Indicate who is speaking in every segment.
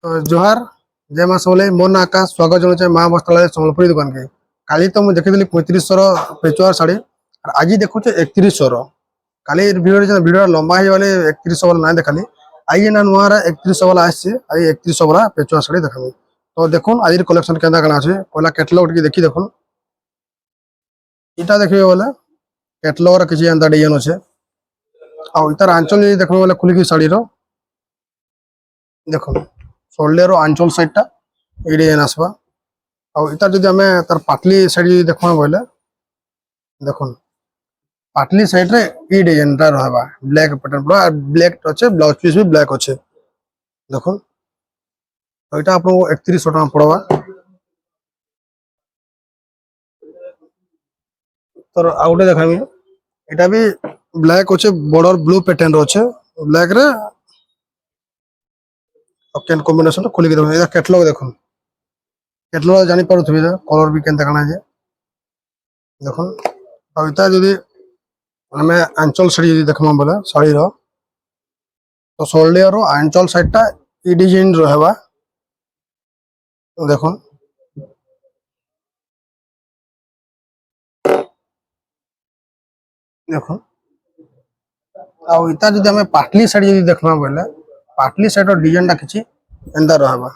Speaker 1: तो जोहार जय माँ समलेई मोर ना आकाश स्वागत जनाऊे माँ बस्त्रालय सम्बलपुरी दुकान के। काली तो मुझे देखी 3500 पेचुआर शाढ़ी और आज देखुचे 3100 काली भिडियो लंबा हो 3100 वाला ना देखाली आई ना नुआ 3100 वाला आसছে आई 3100 वाला पेचुआर शाढ़ी देखाबी। तो देखुन आज कलेक्शन केनता कना আছে पहला कैटलॉग टी देखी देखुन इटा देखिबे बोले कैटलॉग रा किछि एंता डिजाइन আছে आ इतार आंचल देखबे बोले खुली की शाढ़ी रो देखुन शोल्डर आंचल साइडटा ये डिजाइन आसबा आ इतार जदि हमें तार पाटली साइड देखबा बोले देखुन पाटली साइड रे ई डिजाइन टा रहबा ब्लैक पैटर्न पूरा ब्लैक अच्छे ब्लाउज पीस भी ब्लैक अच्छे देखुन तो इटा आपको 3100 टका पड़वा। तो आउटे देखाबी इटा भी ब्लैक अच्छे बॉर्डर ब्लू पैटर्न रो अच्छे ब्लैक रे केन कॉम्बिनेशन खोली के देखुन इटा कैटलॉग देखुन कैटलॉग जानि पारुथबे कलर भी केनता काना जे देखुन आ इटा जदि हमें आंचल साड़ी यदि देखमा बोले साड़ी रो तो शोल्डर रो आंचल साइडटा ई डिजाइन रहबा देखुन देखुन आ इता जदि हमें पाटली साड़ी यदि देखमा बोले पाटली साइड रो डिजाइन टा किछि एंदा रहबा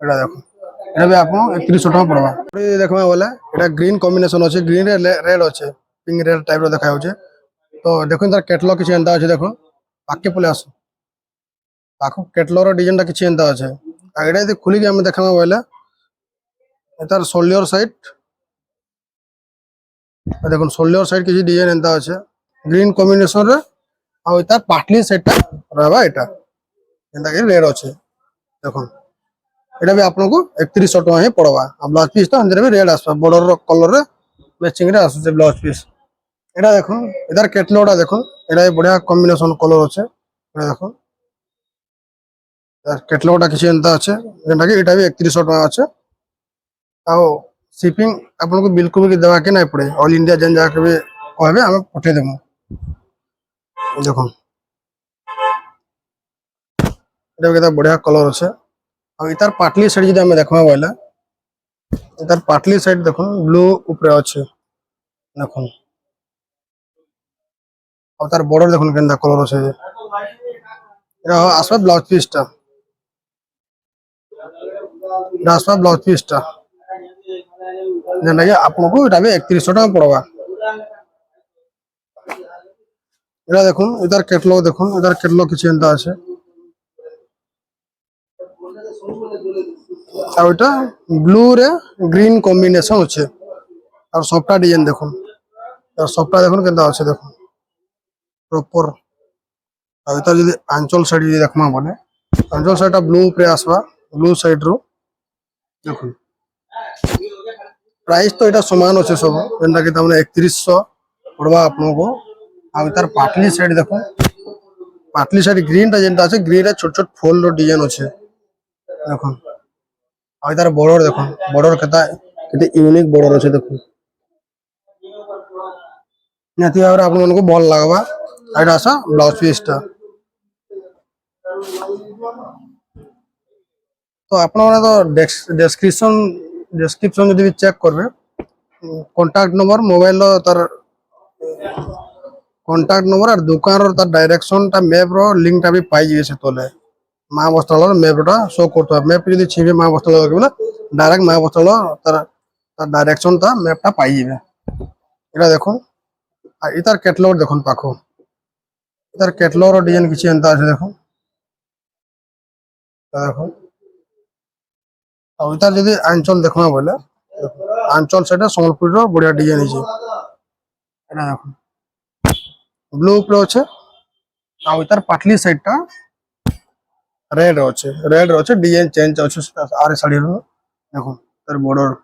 Speaker 1: एटा देखुन एटा भी आपन 3100 टका पड़बा। ये देखमा बोले एटा ग्रीन कॉम्बिनेशन अछि ग्रीन रे रेड अछि पिंक रेड टाइप रो देखा होचे तो देखुन तार कैटलॉग किछि एंदा अछि देखुन पाके पले आसो पाखो कैटलॉग रो डिजाइन टा किछि एंदा अछि आ एटा यदि खुली के हम देखमा बोले तार शोल्डर साइड देखुन शोल्डर साइड किछि डिजाइन एंदा अछि ग्रीन कॉम्बिनेशन रे आ इता पाटली साइड टा रहबा एटा एंदा के रेड अछि देखुन एटा भी आपन को 3100 टका ही पड़वा आ ब्लाउज पीस तो अंदर भी रेड आसबा बॉर्डर रो कलर रे मैचिंग रे आसु ब्लाउज पीस एटा देखुन इधर कैटलॉग टा देखुन एटा बढ़िया कॉम्बिनेशन कलर अछि एटा देखुन कैटलॉग टा किछि एंता अछि जेंटा कि एटा भी 3100 टका अछि आ शिपिंग आपन को बिल्कुल भी देवा के नहीं पड़े ऑल इंडिया जन जाके भी कहबे हम पठे देबो देखुन एटा केता बढ़िया कलर अछि आ इतार पाटली साइड जदि हम देखबा बोले इतार पाटली साइड देखुन ब्लू ऊपर अछि देखुन और तार बॉर्डर देखुन केनता कलर अछि एटा आसबा ब्लाउज पीस टा एटा आसबा ब्लाउज पीस टा जेंटा कि आपन को एटा भी 3100 टका पड़वा। एटा देखुन इधर कैटलॉग किछि एंता अछि आ ओटा ब्लू रे ग्रीन कॉम्बिनेशन अछि और सबटा डिजाइन देखुन और सबटा देखुन केनता अछि देखुन प्रॉपर आ इता जदि आंचल साइड यदि देखमा बोले आंचल साइड ब्लू पे आसबा ब्लू साइड रो देखुन प्राइस तो एटा समान अछि सब जेंटा कि तमने 3100 पड़वा आपन को आ इतार पाटली साइड देखो पाटली साइड ग्रीन टा जेंटा अछि ग्रीन रे छोट छोट फूल रो डिजाइन अछि देखुन आ इतार बॉर्डर देखुन बॉर्डर केते यूनिक बॉर्डर अछि देखुन निहाती भाबरे आपन को भल लागबा एटा आसा ब्लाउज पीस टा तो आपन माने तो डिस्क्रिप्शन जदि चेक करबे कांटेक्ट नंबर मोबाइल रो तार कांटेक्ट नंबर और दुकान रो तार डायरेक्शन टा मैप रो लिंक टा भी पाई जिवे से तोले माँ वस्त्रालय मैप टा शो करतो मैप जदि छिबे माँ वस्त्रालय बोले डायरेक्ट माँ वस्त्रालय तार तार डायरेक्शन टा मैप टा पाई जिवे एटा देखुन आ इतार कैटलॉग देखुन पाखो इतार कैटलॉग रो डिजाइन किछि एंता अछि देखुन देखुन आ इतार जदि आंचल देखमा बोले आंचल साइड संबलपुर रो बढ़िया डिजाइन हिचे एटा देखुन ब्लू ऊपर अछि आ इतार पाटली साइड टा रेड अच्छे डिजाइन चेंज अच्छे आरे साड़ी रो देखो तार बॉर्डर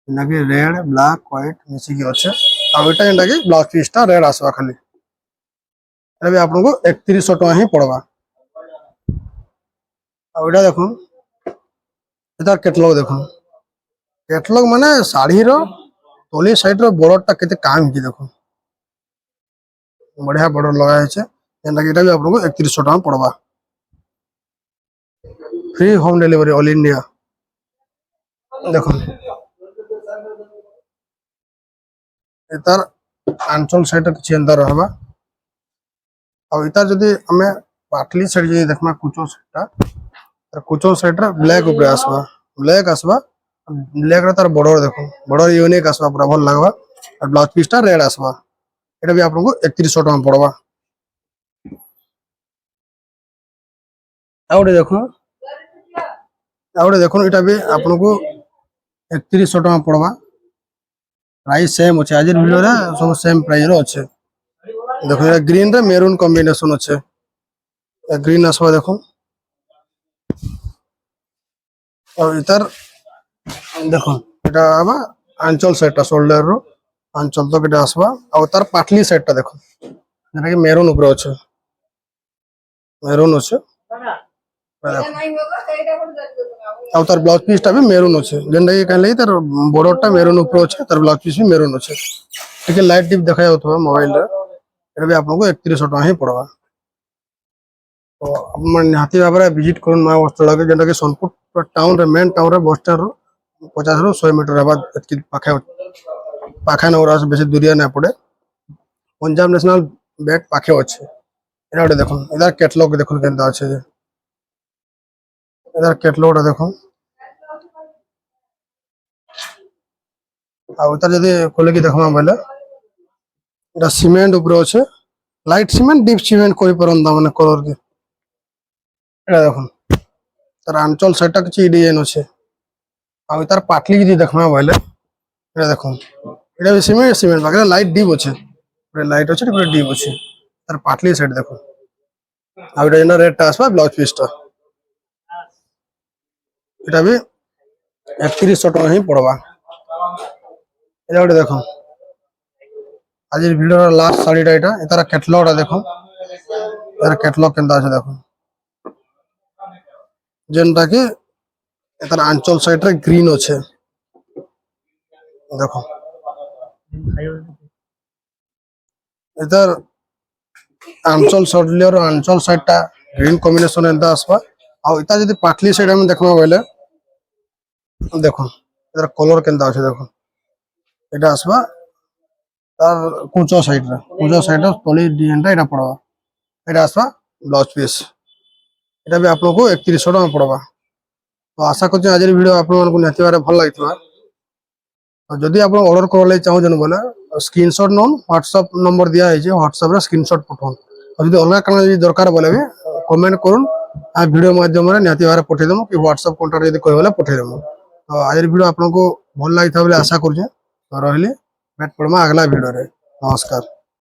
Speaker 1: इनके रेड ब्लैक व्हाइट मिसी के अच्छे आ एटा एंडा के ब्लाउज पीस टा रेड आसबा खाली एटा भी आपन को 3100 टका ही पड़वा। आ एटा देखो इधर कैटलॉग माने साड़ी रो तोली साइड रो बॉर्डर टा केते काम हिची देखो बढ़िया बॉर्डर लगा है जेंटा कि एटा भी आपन को 3100 टका पड़वा। Free home delivery all India देखो तार आंचल साइड किसी एंता रहबा और इतार जदि हमें पाटली साइड जदि देखमा कुचो साइडटा तर कुचो साइड रे ब्लैक ऊपर आसबा ब्लैक रे तार बॉर्डर देखो बॉर्डर यूनिक आसबा पूरा भल लागबा और ब्लाउज पीसटा रेड आसबा एटा भी आपनको 3100 टका पड़बा आउडे देखो एटा भी आपनको 3100 टका पड़बा प्राइस सेम अच्छे आज वीडियो रे सब सेम प्राइस रो अच्छे देखो ये ग्रीन रे मेरून कॉम्बिनेशन अच्छे ग्रीन आसबा देखो और इधर देखो एटा आबा आंचल साइडटा शोल्डर रो आंचल तो केटा आसबा और तार पाटली साइडटा देखो जेटा कि मेरून ऊपर अच्छे मेरून अच्छे और तार ब्लाउज पीसटा भी मेरून अच्छे जेंटा कि कहले तार बॉर्डरटा मेरून ऊपर अच्छे तार ब्लाउज पीस भी मेरून अच्छे ठीक है लाइट डिप देखा जाउथबा मोबाइल रे एटा भी आपको 3100 टका ही पड़वा तो अपन निहाती भाव में विजिट करन मां वस्त्रालय के जेंटा कि सोनपुर टाउन रे मेन टाउन रे बस स्टैंड रो 50 ରୁ 100 मीटर हेबा एतकी पाखा नौरा से बेसी दूरिया ना पड़े पंजाब नेशनल बैंक पाखे अच्छे एटा गोटे देखो इधर कैटलॉग देखो केनता अच्छे इधर कैटलॉग देखो आ उधर जदी खोले की देखमा बोले एटा सीमेंट ऊपर अच्छे लाइट सीमेंट डीप सीमेंट कोई परंदा माने कलर के एटा देखो तार आंचल साइडटा किछि डिजाइन अच्छे आ इधर पाटली जदी देखमा बोले एटा देखो एटा भी सीमेंट सीमेंट बाकी लाइट डीप अच्छे पूरा लाइट अच्छे पूरा डीप अच्छे तार पाटली साइड देखो आ एटा जेना रेड टा आसबा ब्लाउज पीसटा एटा भी 3100 टका ही पड़वा एटा गोटे देखो आज वीडियो लास्ट साड़ीटा एटा एतार कैटलॉगटा देखो एतार कैटलॉग केनता আছে देखो जेनटा कि एतार आंचल साइड रे ग्रीन अच्छे देखो एतार आंचल सडलियर आंचल साइडटा ग्रीन कॉम्बिनेशन एंता आसबा आ इता जदी पाटली साइड हम देखमा बोले देखो एतार कलर केनता আছে देखो एटा आसबा तार कुचो साइड रे तली डिजाइनटा एटा पड़वा एटा आसबा ब्लाउज पीस एटा भी आप लोग को 3100 टका पड़वा तो आशा करछ आज वीडियो आप लोगन को नेति बारे भल लागितबा और जदी आप ऑर्डर करले चाहो जन बोले स्क्रीनशॉट नोन व्हाट्सएप नंबर दिया है जे व्हाट्सएप रे स्क्रीनशॉट पठोन और जदी अलग काना जदी दरकार बोले भी कमेंट करूँ आ वीडियो माध्यम रे नेति बारे पठे देमु कि व्हाट्सएप कांटेक्ट जदी कहबले पठे देमु तो आज वीडियो आप लोगन को भल लागिता बोले आशा करछ तो रहली भेट पड़मा अगला वीडियो रे नमस्कार।